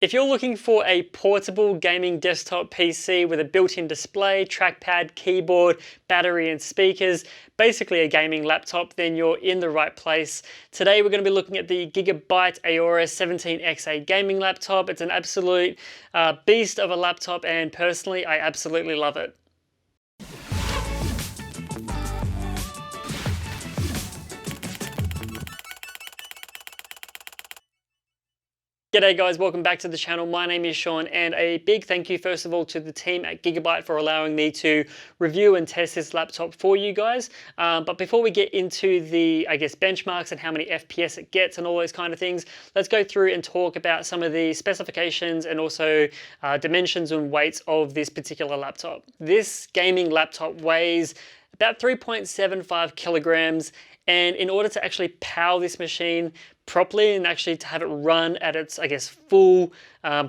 If you're looking for a portable gaming desktop PC with a built-in display, trackpad, keyboard, battery and speakers, basically a gaming laptop, then you're in the right place. Today we're going to be looking at the Gigabyte Aorus 17Xa gaming laptop. It's an absolute beast of a laptop, and personally I absolutely love it. G'day guys, welcome back to the channel. My name is Sean, and a big thank you first of all to the team at Gigabyte for allowing me to review and test this laptop for you guys. But before we get into the, benchmarks and how many FPS it gets and all those kind of things, let's go through and talk about some of the specifications and also dimensions and weights of this particular laptop. This gaming laptop weighs about 3.75 kilograms, and in order to actually power this machine properly and actually to have it run at its, full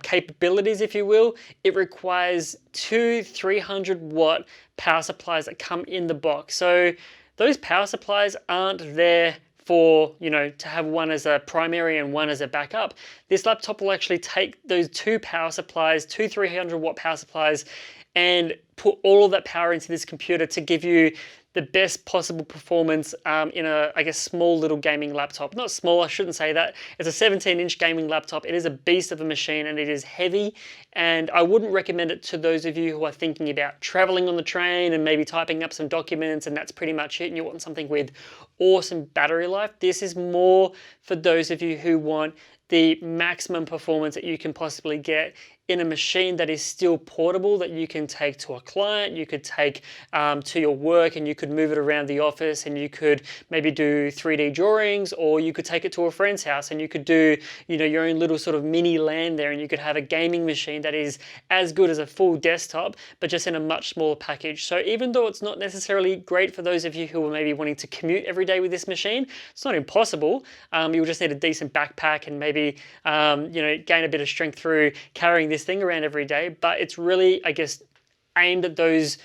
capabilities, if you will, it requires two 300-watt power supplies that come in the box. So those power supplies aren't there for, to have one as a primary and one as a backup. This laptop will actually take those two power supplies, two 300-watt power supplies, and put all of that power into this computer to give you the best possible performance in a, small little gaming laptop. Not small, I shouldn't say that. It's a 17-inch gaming laptop. It is a beast of a machine, and it is heavy, and I wouldn't recommend it to those of you who are thinking about traveling on the train and maybe typing up some documents and that's pretty much it, and you want something with awesome battery life. This is more for those of you who want the maximum performance that you can possibly get in a machine that is still portable, that you can take to a client, you could take to your work, and you could move it around the office, and you could maybe do 3D drawings, or you could take it to a friend's house and you could do your own little sort of mini LAN there, and you could have a gaming machine that is as good as a full desktop, but just in a much smaller package. So even though it's not necessarily great for those of you who are maybe wanting to commute every day with this machine, it's not impossible. You'll just need a decent backpack and maybe gain a bit of strength through carrying this thing around every day. But it's really, aimed at those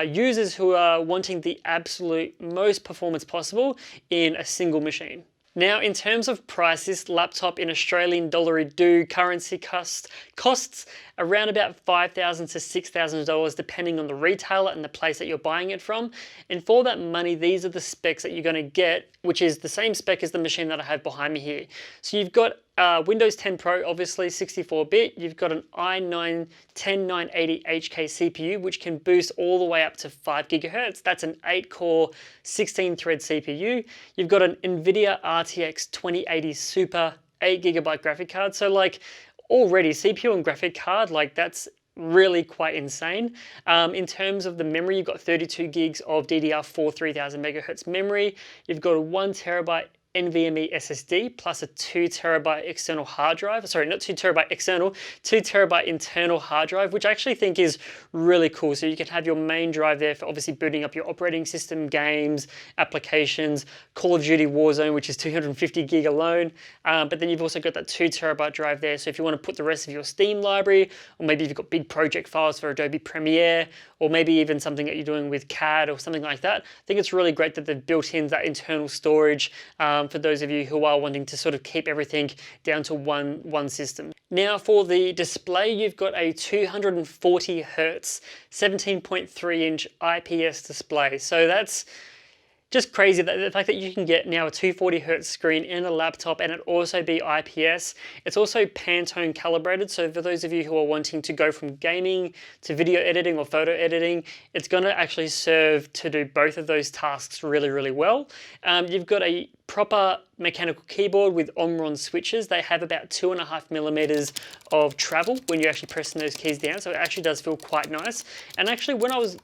users who are wanting the absolute most performance possible in a single machine. Now, in terms of price, this laptop in Australian dollar-do currency costs around about $5,000 to $6,000 depending on the retailer and the place that you're buying it from. And for that money, these are the specs that you're going to get, which is the same spec as the machine that I have behind me here. So you've got Windows 10 Pro, obviously 64-bit. You've got an i9 10980 HK CPU, which can boost all the way up to 5 gigahertz. That's an 8-core, 16-thread CPU. You've got an NVIDIA RTX 2080 Super 8GB graphic card. So already CPU and graphic card, that's really quite insane. In terms of the memory, you've got 32 gigs of DDR4 3000 megahertz memory. You've got a 1 terabyte NVMe SSD plus a 2 terabyte external hard drive. Sorry, not 2 terabyte external, 2 terabyte internal hard drive, which I actually think is really cool. So you can have your main drive there for obviously booting up your operating system, games, applications, Call of Duty Warzone, which is 250 gig alone. But then you've also got that 2 terabyte drive there. So if you want to put the rest of your Steam library, or maybe you've got big project files for Adobe Premiere, or maybe even something that you're doing with CAD or something like that, I think it's really great that they've built in that internal storage for those of you who are wanting to sort of keep everything down to one system. Now for the display, you've got a 240 hertz 17.3 inch IPS display. So that's just crazy, that the fact that you can get now a 240 hertz screen in a laptop and it also be IPS. It's also Pantone calibrated, so for those of you who are wanting to go from gaming to video editing or photo editing, it's going to actually serve to do both of those tasks really, really well. You've got a proper mechanical keyboard with Omron switches. They have about 2.5 millimeters of travel when you're actually pressing those keys down, so it actually does feel quite nice. And actually, when I was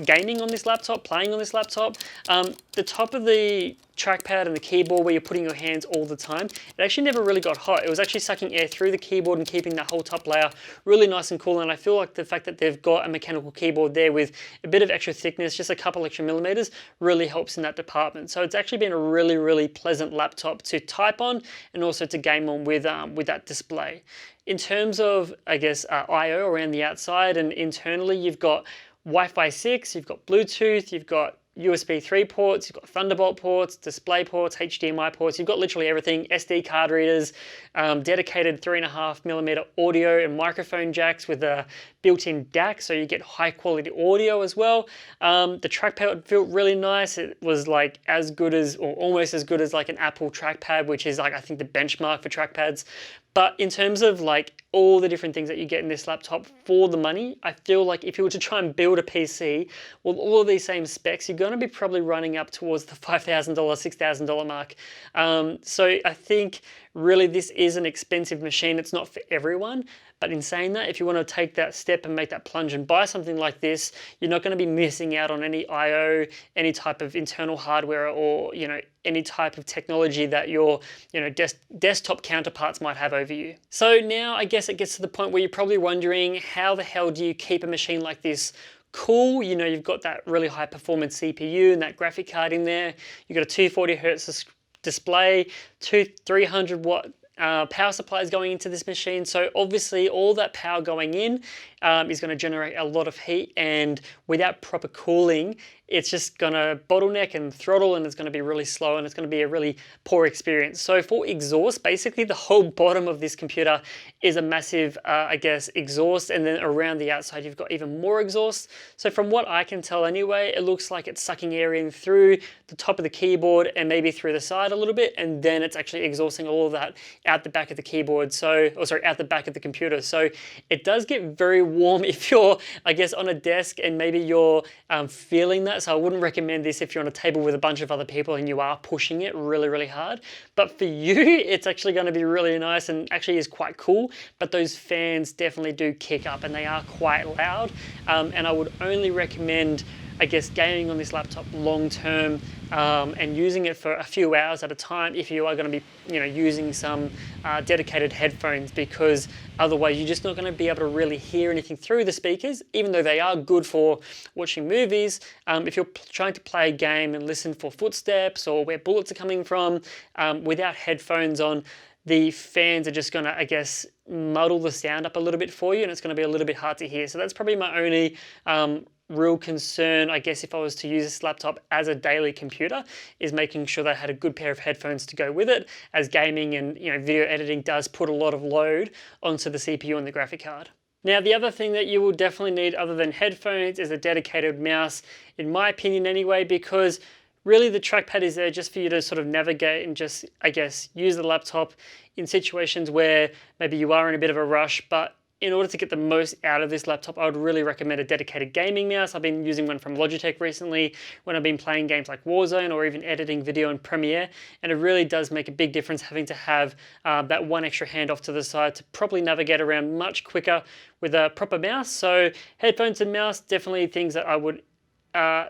gaming on this laptop, playing on this laptop, the top of the trackpad and the keyboard where you're putting your hands all the time, it actually never really got hot. It was actually sucking air through the keyboard and keeping that whole top layer really nice and cool. And I feel like the fact that they've got a mechanical keyboard there with a bit of extra thickness, just a couple extra millimeters, really helps in that department. So it's actually been a really, really pleasant laptop to type on and also to game on with that display. In terms of, I/O around the outside and internally, you've got Wi-Fi 6, you've got Bluetooth, you've got USB 3 ports, you've got Thunderbolt ports, display ports, HDMI ports, you've got literally everything, SD card readers, dedicated 3.5mm audio and microphone jacks with a built-in DAC, so you get high quality audio as well. The trackpad felt really nice. It was like as good as, or almost as good as like an Apple trackpad, which is like, I think the benchmark for trackpads. But in terms of like all the different things that you get in this laptop for the money, I feel like if you were to try and build a PC with all of these same specs, you're going to be probably running up towards the $5,000, $6,000 mark. So I think really this is an expensive machine. It's not for everyone. But in saying that, if you want to take that step and make that plunge and buy something like this, you're not going to be missing out on any I/O, any type of internal hardware, or any type of technology that your desktop counterparts might have over you. So now I guess it gets to the point where you're probably wondering, how the hell do you keep a machine like this cool? You've got that really high performance CPU and that graphic card in there. You've got a 240 hertz display, 300 watt power supplies going into this machine. So obviously all that power going in is going to generate a lot of heat, and without proper cooling, it's just going to bottleneck and throttle, and it's going to be really slow, and it's going to be a really poor experience. So for exhaust, basically the whole bottom of this computer is a massive, I guess, exhaust, and then around the outside you've got even more exhaust. So from what I can tell anyway, it looks like it's sucking air in through the top of the keyboard and maybe through the side a little bit, and then it's actually exhausting all of that out the back of the keyboard. So, out the back of the computer. So it does get very warm if you're, I guess, on a desk and maybe you're feeling that. So I wouldn't recommend this if you're on a table with a bunch of other people and you are pushing it really, really hard. But for you, it's actually going to be really nice and actually is quite cool. But those fans definitely do kick up and they are quite loud. And I would only recommend, I guess, gaming on this laptop long term and using it for a few hours at a time if you are going to be using some dedicated headphones, because otherwise you're just not going to be able to really hear anything through the speakers, even though they are good for watching movies. If you're trying to play a game and listen for footsteps or where bullets are coming from, without headphones on, the fans are just going to, I guess, muddle the sound up a little bit for you, and it's going to be a little bit hard to hear. So that's probably my only real concern, I guess, if I was to use this laptop as a daily computer, is making sure that I had a good pair of headphones to go with it, as gaming and video editing does put a lot of load onto the CPU and the graphic card. Now, the other thing that you will definitely need other than headphones is a dedicated mouse, in my opinion anyway, because really the trackpad is there just for you to sort of navigate and just, I guess, use the laptop in situations where maybe you are in a bit of a rush. But in order to get the most out of this laptop, I would really recommend a dedicated gaming mouse. I've been using one from Logitech recently when I've been playing games like Warzone or even editing video in Premiere, and it really does make a big difference having to have that one extra hand off to the side to properly navigate around much quicker with a proper mouse. So headphones and mouse, definitely things that I would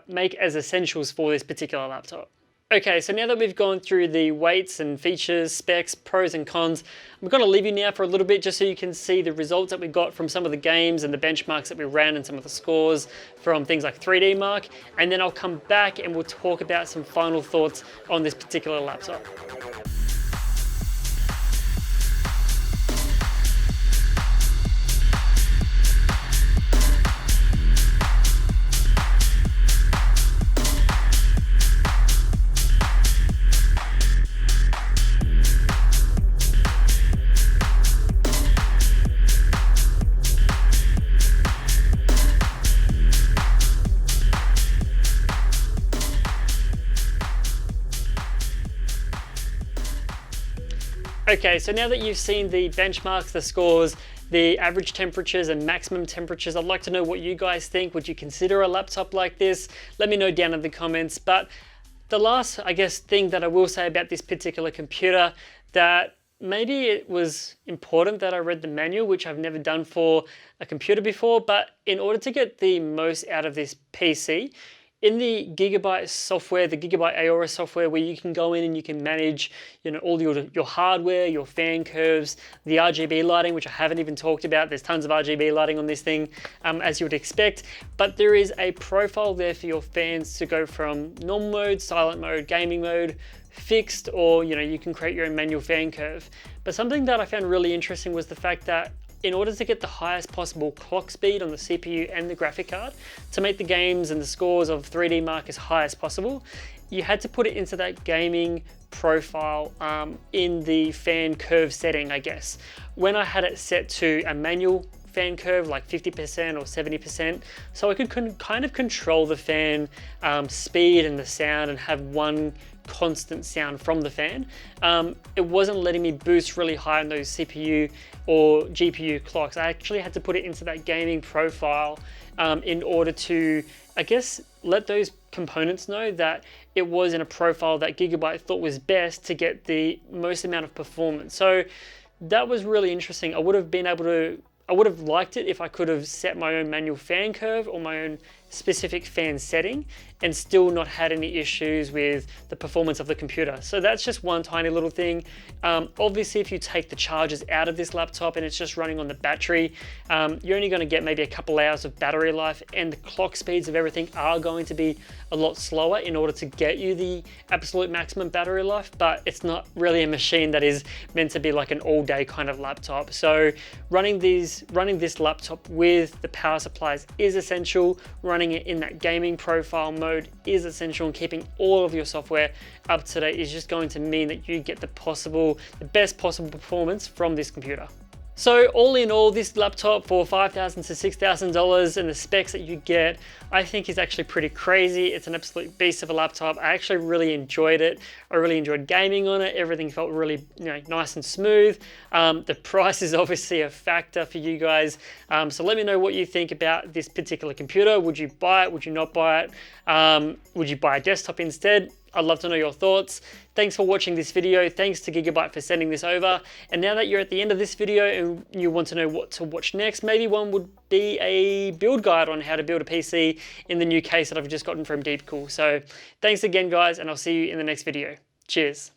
make as essentials for this particular laptop. Okay, so now that we've gone through the weights and features, specs, pros and cons, I'm going to leave you now for a little bit just so you can see the results that we got from some of the games and the benchmarks that we ran and some of the scores from things like 3D Mark, and then I'll come back and we'll talk about some final thoughts on this particular laptop. Okay, so now that you've seen the benchmarks, the scores, the average temperatures and maximum temperatures, I'd like to know what you guys think. Would you consider a laptop like this? Let me know down in the comments. But the last, I guess, thing that I will say about this particular computer, that maybe it was important that I read the manual, which I've never done for a computer before, but in order to get the most out of this PC, in the Gigabyte software, the Gigabyte Aura software, where you can go in and you can manage, all your hardware, your fan curves, the RGB lighting, which I haven't even talked about. There's tons of RGB lighting on this thing, as you would expect. But there is a profile there for your fans to go from normal mode, silent mode, gaming mode, fixed, or you can create your own manual fan curve. But something that I found really interesting was the fact that in order to get the highest possible clock speed on the CPU and the graphic card, to make the games and the scores of 3D Mark as high as possible, you had to put it into that gaming profile in the fan curve setting, I guess. When I had it set to a manual fan curve, like 50% or 70%, so I could kind of control the fan speed and the sound and have one constant sound from the fan. It wasn't letting me boost really high on those CPU or GPU clocks. I actually had to put it into that gaming profile in order to, I guess, let those components know that it was in a profile that Gigabyte thought was best to get the most amount of performance. So that was really interesting. I would have liked it if I could have set my own manual fan curve or my own specific fan setting and still not had any issues with the performance of the computer. So that's just one tiny little thing. Obviously, if you take the charges out of this laptop and it's just running on the battery, you're only going to get maybe a couple hours of battery life, and the clock speeds of everything are going to be a lot slower in order to get you the absolute maximum battery life, but it's not really a machine that is meant to be like an all-day kind of laptop. So running this laptop with the power supplies is essential. Running it in that gaming profile mode is essential, and keeping all of your software up to date is just going to mean that you get the best possible performance from this computer. So all in all, this laptop for $5,000 to $6,000 and the specs that you get, I think is actually pretty crazy. It's an absolute beast of a laptop. I actually really enjoyed it. I really enjoyed gaming on it. Everything felt really nice and smooth. The price is obviously a factor for you guys. So let me know what you think about this particular computer. Would you buy it? Would you not buy it? Would you buy a desktop instead? I'd love to know your thoughts. Thanks for watching this video. Thanks to Gigabyte for sending this over. And now that you're at the end of this video and you want to know what to watch next, maybe one would be a build guide on how to build a PC in the new case that I've just gotten from Deepcool. So thanks again, guys, and I'll see you in the next video. Cheers.